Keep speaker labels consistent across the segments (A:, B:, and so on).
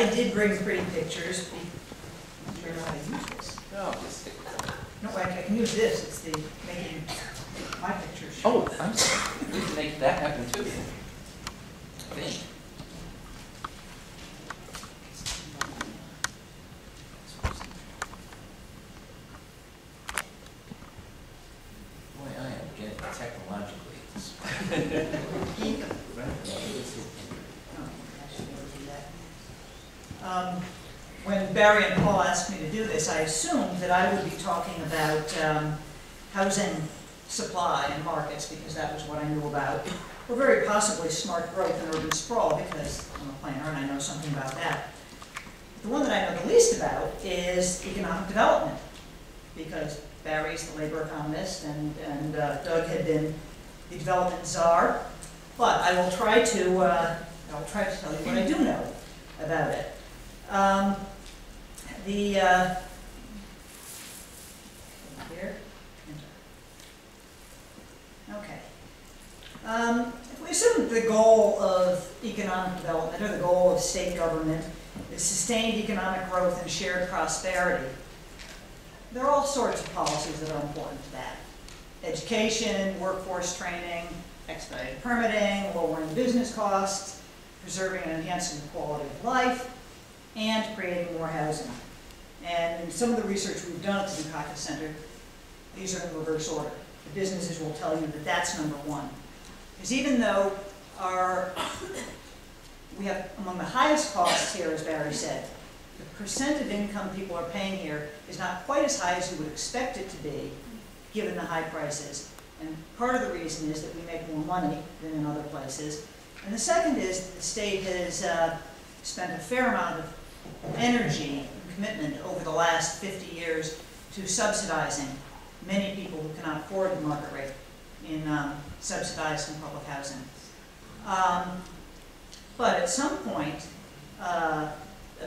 A: I did bring pretty pictures. I'm not sure how to use this.
B: No, just stick with that.
A: No, I can use this. It's the making my pictures.
B: Oh, I'm sorry. We can make that happen too. I think. Boy, I am getting technologically.
A: When Barry and Paul asked me to do this, I assumed that I would be talking about housing supply and markets, because that was what I knew about, or very possibly smart growth and urban sprawl, because I'm a planner and I know something about that. The one that I know the least about is economic development, because Barry's the labor economist and Doug had been the development czar. But I will try to tell you what I do know about it. Here. Okay. If we assume the goal of economic development, or the goal of state government, is sustained economic growth and shared prosperity, there are all sorts of policies that are important to that. Education, workforce training, expedited permitting, lowering business costs, preserving and enhancing the quality of life, and creating more housing. And in some of the research we've done at the Dukakis Center, these are in reverse order. The businesses will tell you that that's number one. Because even though we have among the highest costs here, as Barry said, the percent of income people are paying here is not quite as high as you would expect it to be, given the high prices. And part of the reason is that we make more money than in other places. And the second is that the state has spent a fair amount of energy and commitment over the last 50 years to subsidizing many people who cannot afford the market rate in subsidized and public housing. But at some point, a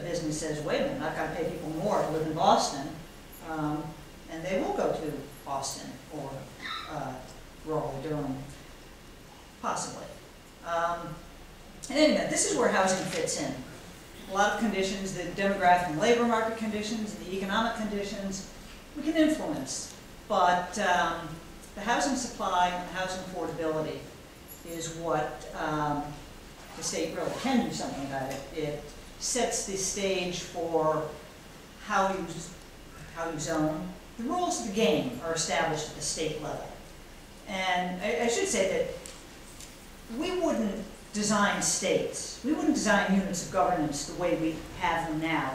A: business says, wait a minute, I've got to pay people more to live in Boston, and they will go to Boston or rural Durham, possibly. In any event, this is where housing fits in. A lot of conditions, the demographic and labor market conditions, and the economic conditions, we can influence. But the housing supply and housing affordability is what the state really can do something about it. It sets the stage for how you zone. The rules of the game are established at the state level. And I should say that we wouldn't design states, we wouldn't design units of governance the way we have them now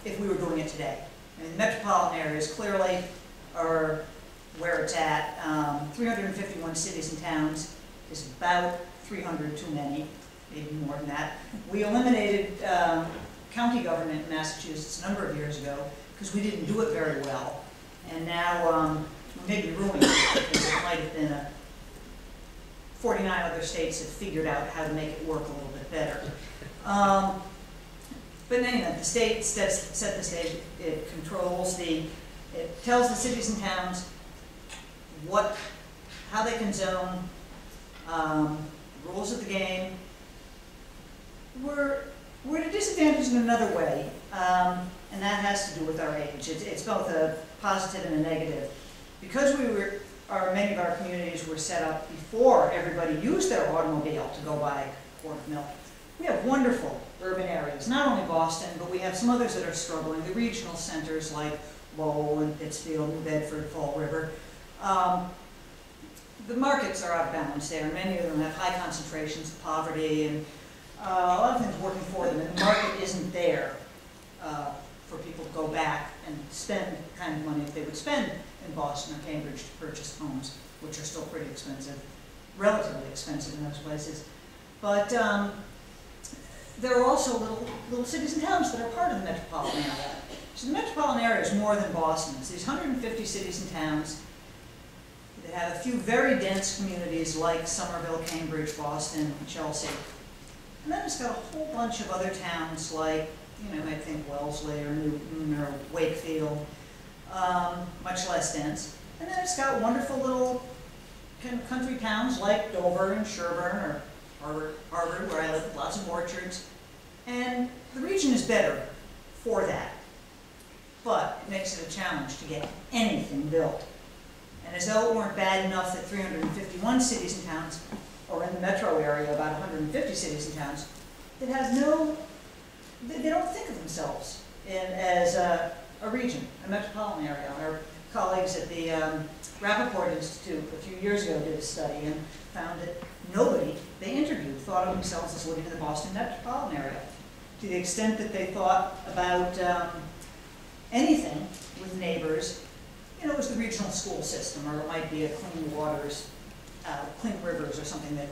A: if we were doing it today. I mean, the metropolitan areas clearly are where it's at. 351 cities and towns is about 300 too many, maybe more than that. We eliminated county government in Massachusetts a number of years ago because we didn't do it very well. And now we may be ruining it because it might have been 49 other states have figured out how to make it work a little bit better. But in any event, the state set the stage. It controls it tells the cities and towns how they can zone, rules of the game. We're at a disadvantage in another way, and that has to do with our age. It's both a positive and a negative. Because many of our communities were set up before everybody used their automobile to go buy a quart of milk. We have wonderful urban areas, not only Boston, but we have some others that are struggling. The regional centers like Lowell and Pittsfield, New Bedford, Fall River. The markets are out of balance there, and many of them have high concentrations of poverty and a lot of things working for them, and the market isn't there for people to go back and spend the kind of money that they would spend in Boston or Cambridge to purchase homes, which are still pretty expensive, relatively expensive in those places. But there are also little cities and towns that are part of the metropolitan area. So the metropolitan area is more than Boston. It's these 150 cities and towns that have a few very dense communities like Somerville, Cambridge, Boston, Chelsea. And then it's got a whole bunch of other towns like, you might think Wellesley or Newton or Wakefield, much less dense. And then it's got wonderful little kind of country towns like Dover and Sherburne or Harvard, where I live, lots of orchards. And the region is better for that, but it makes it a challenge to get anything built. And as though it weren't bad enough that 351 cities and towns, or in the metro area, about 150 cities and towns, that have no, they don't think of themselves as a region, a metropolitan area. Our colleagues at the Rappaport Institute a few years ago did a study and found that nobody they interviewed thought of themselves as living in the Boston metropolitan area. To the extent that they thought about anything with neighbors, you know, it was the regional school system, or it might be a clean waters, clean rivers, or something that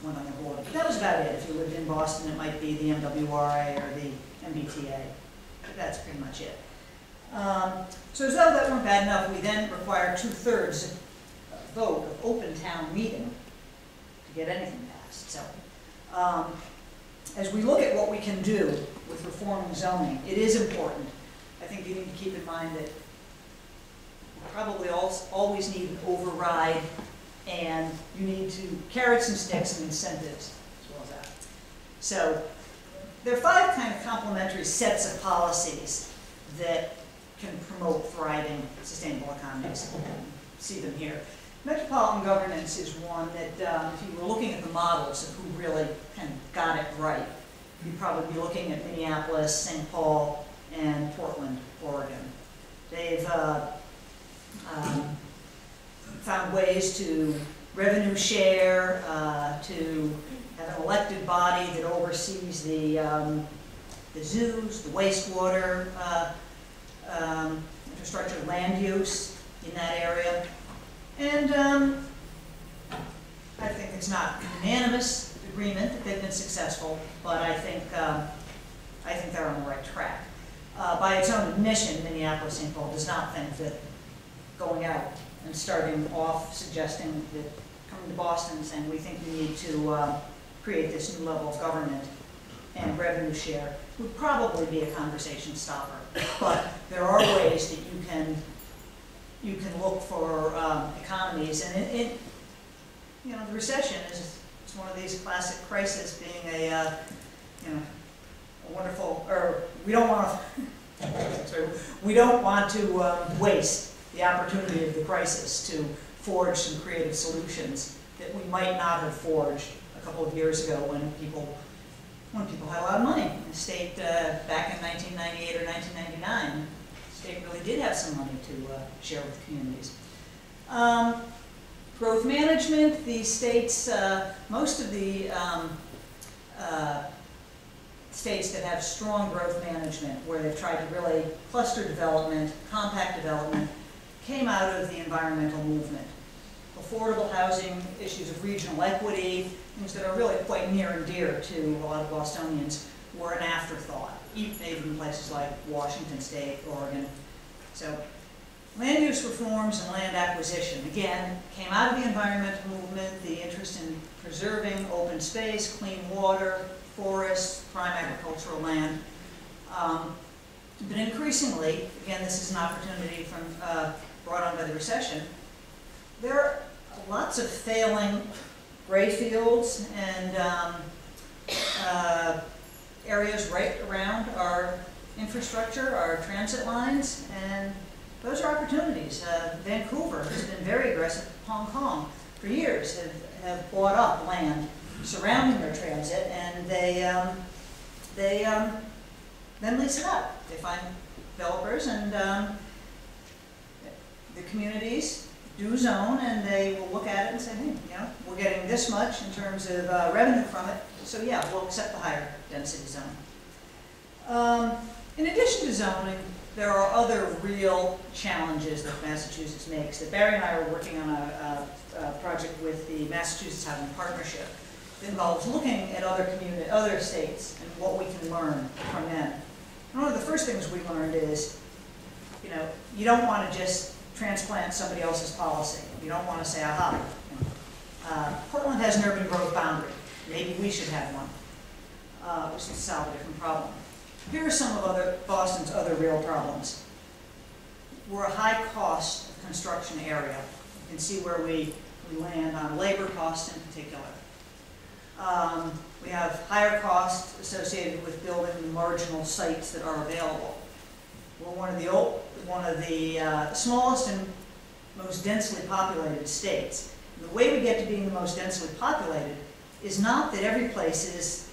A: went on the border. But that was about it. If you lived in Boston, it might be the MWRA or the MBTA. That's pretty much it. So as though that weren't bad enough, we then require 2/3 vote of open town meeting to get anything passed. So as we look at what we can do with reforming zoning, it is important. I think you need to keep in mind that you probably always need an override, and you need to carrots and sticks and incentives as well as that. So there are 5 kind of complementary sets of policies that can promote thriving, sustainable economies. You can see them here. Metropolitan governance is one that, if you were looking at the models of who really kind of got it right, you'd probably be looking at Minneapolis, St. Paul, and Portland, Oregon. They've found ways to revenue share, to have an elected body that oversees the zoos, the wastewater, infrastructure, land use in that area. And I think it's not unanimous agreement that they've been successful, but I think they're on the right track. By its own admission, Minneapolis-St. Paul does not think that going out and starting off suggesting that coming to Boston and saying we think we need to create this new level of government and revenue share would probably be a conversation stopper. But there are ways that you can look for economies, and you know, the recession is one of these classic crises, being a wonderful, or we don't want to waste the opportunity of the crisis to forge some creative solutions that we might not have forged a couple of years ago when people had a lot of money. The state, back in 1998 or 1999, the state really did have some money to share with communities. Growth management, the states, most of the states that have strong growth management, where they've tried to really cluster development, compact development, came out of the environmental movement. Affordable housing, issues of regional equity, things that are really quite near and dear to a lot of Bostonians, were an afterthought, even in places like Washington State, Oregon. So land use reforms and land acquisition, again, came out of the environmental movement, the interest in preserving open space, clean water, forests, prime agricultural land. But increasingly, again, this is an opportunity brought on by the recession, there are lots of failing gray fields and areas right around our infrastructure, our transit lines, and those are opportunities. Vancouver has been very aggressive. Hong Kong, for years, have bought up land surrounding their transit, and they then lease it out. They find developers, and the communities do zone, and they will look at it and say, hey, you know, we're getting this much in terms of revenue from it, so yeah, we'll accept the higher density zone. In addition to zoning, there are other real challenges that Massachusetts makes. That Barry and I are working on a project with the Massachusetts Housing Partnership that involves looking at other states and what we can learn from them. And one of the first things we learned is, you know, you don't want to just transplant somebody else's policy. You don't want to say, aha, Portland has an urban growth boundary. Maybe we should have one. Which would solve a different problem. Here are some of Boston's other real problems. We're a high cost construction area. You can see where we land on labor costs in particular. We have higher costs associated with building the marginal sites that are available. We're one of the smallest and most densely populated states. And the way we get to being the most densely populated is not that every place is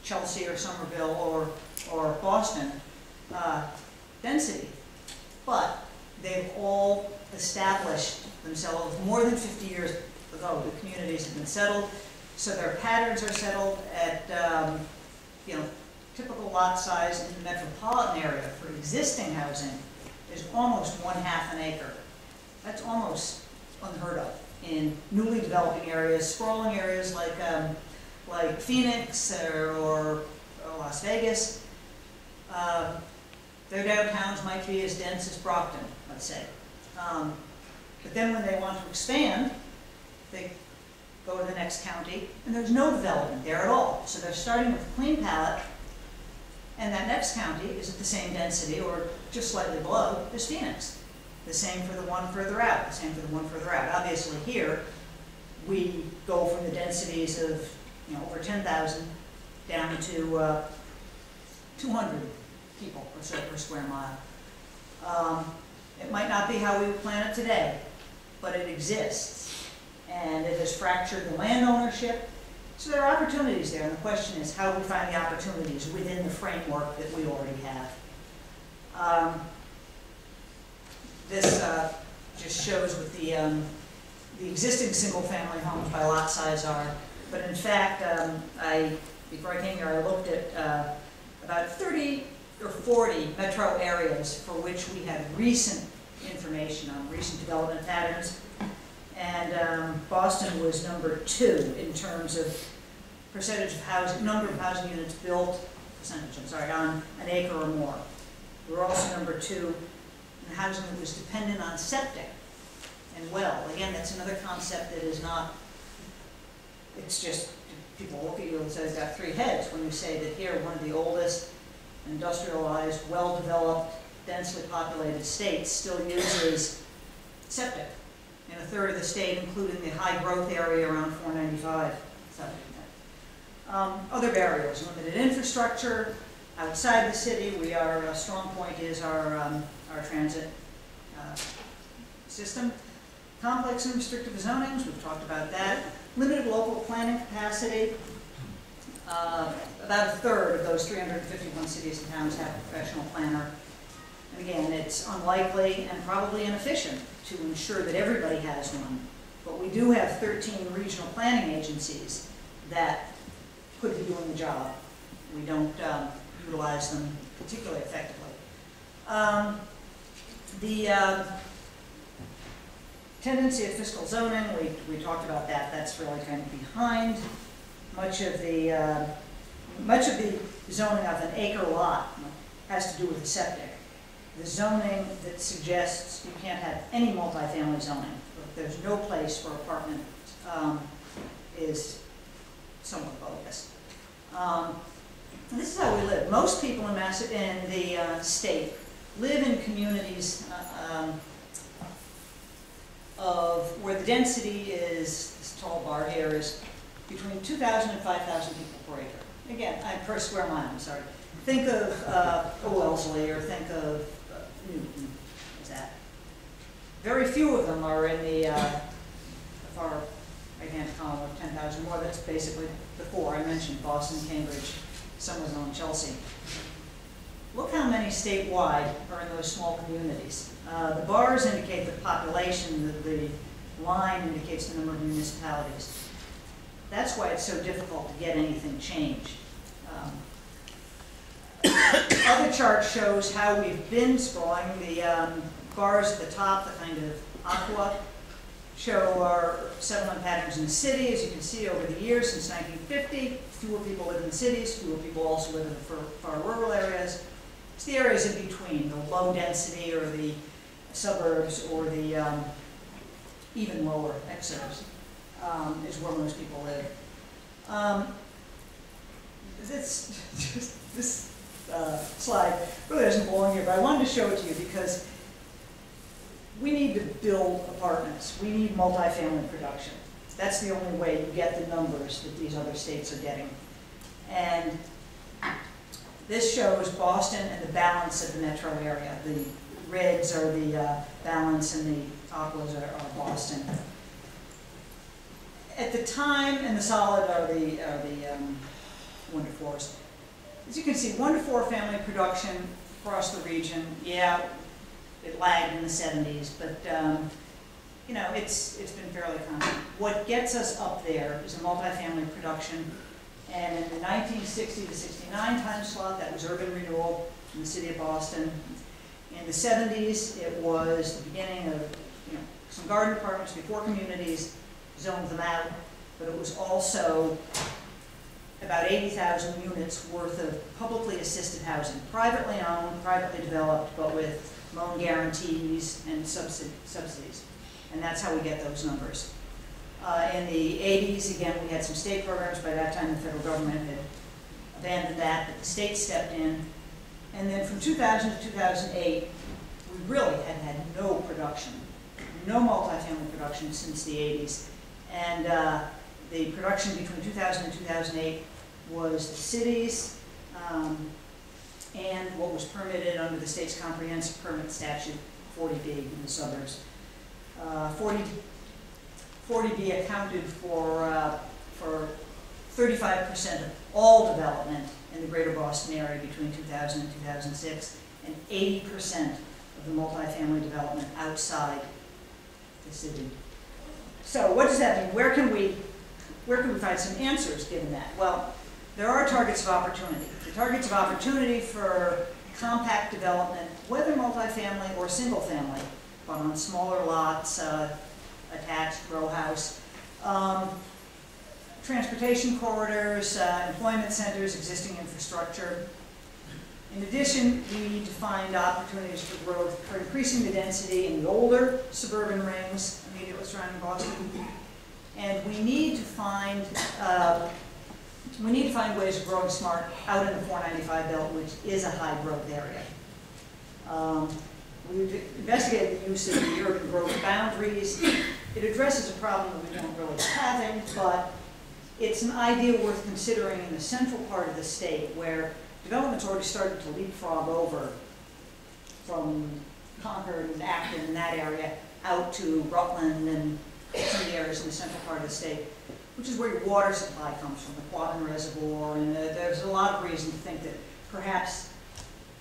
A: Chelsea or Somerville or Boston density, but they've all established themselves more than 50 years ago. The communities have been settled, so their patterns are settled at typical lot size in the metropolitan area for existing housing is almost 1/2 an acre. That's almost unheard of in newly developing areas, sprawling areas like Phoenix or Las Vegas. Their downtowns might be as dense as Brockton, let's say. But then when they want to expand, they go to the next county, and there's no development there at all. So they're starting with a clean palette, and that next county is at the same density or just slightly below as Phoenix. The same for the one further out, the same for the one further out. Obviously here, we go from the densities of over 10,000 down to 200 people or so per square mile. It might not be how we would plan it today, but it exists. And it has fractured the land ownership. So there are opportunities there, and the question is how we find the opportunities within the framework that we already have. This just shows what the existing single-family homes by lot size are. But in fact, before I came here, I looked at about 30 or 40 metro areas for which we had recent information on recent development patterns. And Boston was number 2 in terms of percentage of housing, number of housing units built, on an acre or more. We were also number 2 in housing that was dependent on septic and well. Again, that's another concept that is not, it's just, people look at you and say, it's got 3 heads when you say that here, one of the oldest industrialized, well-developed, densely populated states still uses septic. In a third of the state, including the high growth area around 495. Other barriers, limited infrastructure. Outside the city, a strong point is our transit system. Complex and restrictive zonings, we've talked about that. Limited local planning capacity. About a third of those 351 cities and towns have a professional planner. And again, it's unlikely and probably inefficient to ensure that everybody has one. But we do have 13 regional planning agencies that could be doing the job. We don't utilize them particularly effectively. The tendency of fiscal zoning, we talked about that. That's really kind of behind much of the zoning of an acre lot has to do with the septic. The zoning that suggests you can't have any multifamily zoning, there's no place for apartment, is somewhat bogus. And this is how we live. Most people in the state live in communities of where the density is, this tall bar here is between 2,000 and 5,000 people per acre. Again, per square mile, I'm sorry. Think of Wellesley or think of Newton, is that. Very few of them are in the far right-hand column of 10,000 more. That's basically the 4 I mentioned, Boston, Cambridge, Somerville, and Chelsea. Look how many statewide are in those small communities. The bars indicate the population, the line indicates the number of municipalities. That's why it's so difficult to get anything changed. Other chart shows how we've been sprawling. The bars at the top, the kind of aqua, show our settlement patterns in the city. As you can see, over the years since 1950, fewer people live in the cities, fewer people also live in the far rural areas. It's the areas in between, the low density or the suburbs or the even lower exurbs is where most people live. This slide really doesn't belong here, but I wanted to show it to you because we need to build apartments. We need multifamily production. That's the only way you get the numbers that these other states are getting. And this shows Boston and the balance of the metro area. The reds are the balance and the aquas are Boston. At the time, and the solid are the 1 to 4s. As you can see, 1 to 4 family production across the region, yeah, it lagged in the 70s, but you know, it's been fairly constant. What gets us up there is a multifamily production, and in the 1960 to 69 time slot, that was urban renewal in the city of Boston. In the 70s, it was the beginning of, you know, some garden apartments before communities zoned them out, but it was also about 80,000 units worth of publicly assisted housing, privately owned, privately developed, but with loan guarantees and subsidies. And that's how we get those numbers. In the 80s, again, we had some state programs. By that time, the federal government had abandoned that, but the state stepped in. And then from 2000 to 2008, we really had no production, no multifamily production since the 80s. And the production between 2000 and 2008 was the cities and what was permitted under the state's comprehensive permit statute, 40B in the suburbs. 40B accounted for 35% of all development in the greater Boston area between 2000 and 2006, and 80% of the multifamily development outside the city. So what does that mean? Where can we find some answers given that? Well, there are targets of opportunity. The targets of opportunity for compact development, whether multifamily or single family, but on smaller lots, attached row house, transportation corridors, employment centers, existing infrastructure. In addition, we need to find opportunities for growth for increasing the density in the older suburban rings immediately surrounding Boston. And we need to find ways of growing smart out in the 495 belt, which is a high growth area. We've investigated the use of the urban growth boundaries. It addresses a problem that we don't really having, but it's an idea worth considering in the central part of the state where development's already started to leapfrog over from Concord and Acton and that area out to Rutland and some of the areas in the central part of the state, which is where your water supply comes from, the Quabbin Reservoir, and there's a lot of reason to think that perhaps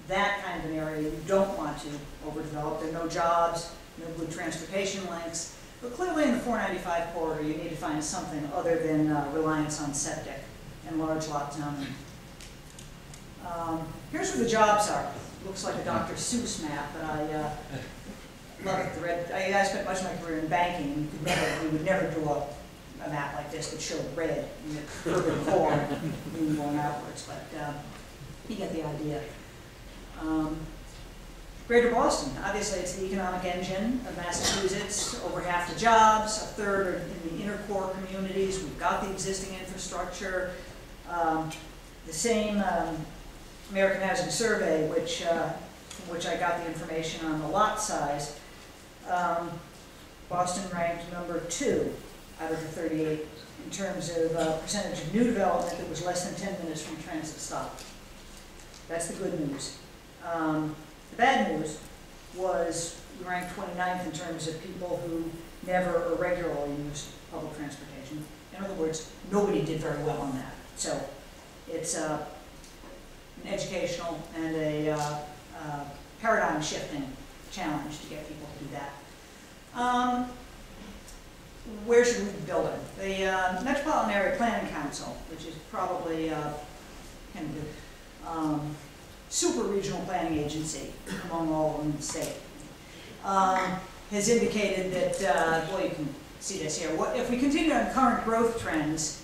A: that kind of an area you don't want to overdevelop. There are no jobs, no good transportation links, but clearly in the 495 corridor you need to find something other than reliance on septic and large lot zoning. Here's where the jobs are. Looks like a Dr. Seuss map, but I love it. I spent much of my career in banking. We would never do a map like this that showed red in the urban core moving going outwards, but you get the idea. Greater Boston, obviously it's the economic engine of Massachusetts. Over half the jobs, a third are in the inner core communities. We've got the existing infrastructure. The same American Housing Survey, from which I got the information on the lot size, Boston ranked number 2 out of the 38 in terms of percentage of new development that was less than 10 minutes from transit stop. That's the good news. The bad news was we ranked 29th in terms of people who never or regularly used public transportation. In other words, nobody did very well on that. So it's an educational and a paradigm shifting challenge to get people to do that. Where should we be building? The Metropolitan Area Planning Council, which is probably kind of the super regional planning agency among all of them in the state, has indicated that, well, you can see this here, if we continue on current growth trends,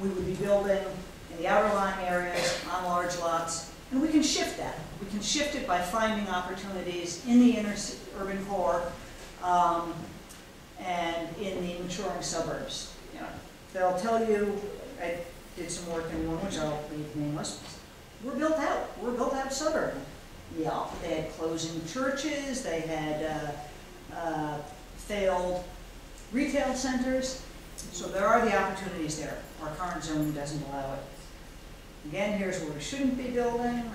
A: we would be building in the outer lying areas on large lots, and we can shift that. We can shift it by finding opportunities in the inner urban core and in the maturing suburbs. You know, they'll tell you, I did some work in one which I'll leave nameless. We're built out. We're a built out suburb. Yeah, they had closing churches. They had failed retail centers. So there are the opportunities there. Our current zoning doesn't allow it. Again, here's where we shouldn't be building.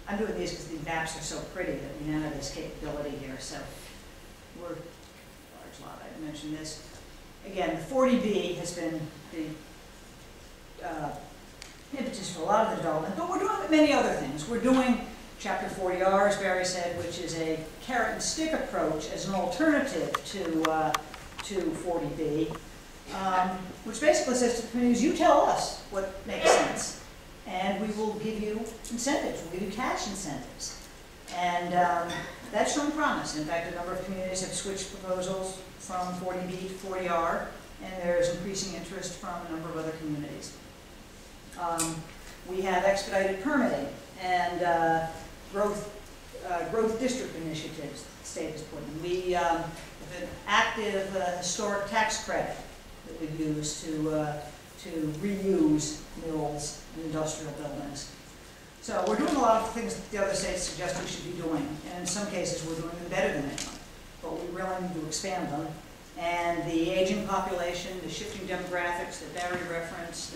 A: I'm doing these because the maps are so pretty that we now have this capability here. So we're large lot. I mentioned this. Again, the 40B has been the impetus for a lot of the development, but we're doing many other things. We're doing Chapter 40R, as Barry said, which is a carrot and stick approach as an alternative to 40B, which basically says to the communities, you tell us what makes sense, and we will give you incentives. We'll give you cash incentives. And that's shown promise. In fact, a number of communities have switched proposals from 40B to 40R, and there's increasing interest from a number of other communities. We have expedited permitting and growth district initiatives the state has put in. We have an active historic tax credit that we use to reuse mills and industrial buildings. So we're doing a lot of things that the other states suggest we should be doing, and in some cases we're doing them better than anyone, but we really need to expand them. And the aging population, the shifting demographics that Barry referenced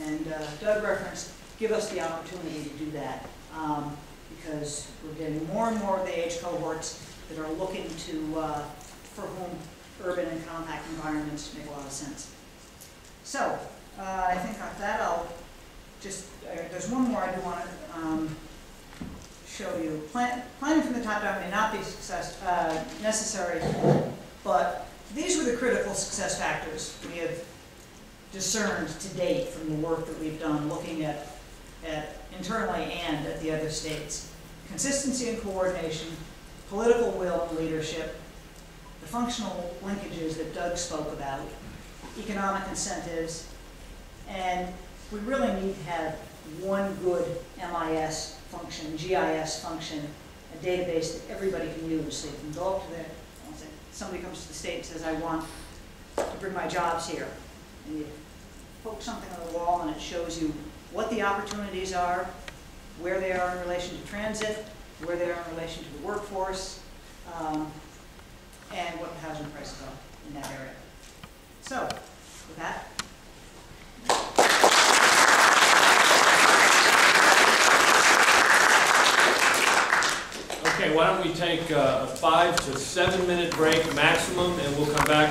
A: and Doug referenced give us the opportunity to do that, because we're getting more and more of the age cohorts that are looking to, for whom urban and compact environments make a lot of sense. So I think on that I'll just, there's one more I do want to show you. Planning from the top down may not be necessary, but these were the critical success factors we have discerned to date from the work that we've done looking at internally and at the other states. Consistency and coordination, political will and leadership, the functional linkages that Doug spoke about, economic incentives, and we really need to have one good MIS function, GIS function, a database that everybody can use. So you can go up to the, somebody comes to the state and says, I want to bring my jobs here. And you poke something on the wall and it shows you what the opportunities are, where they are in relation to transit, where they are in relation to the workforce, and what the housing prices are in that area. So, with that.
C: Okay, why don't we take a 5 to 7 minute break maximum, and we'll come back.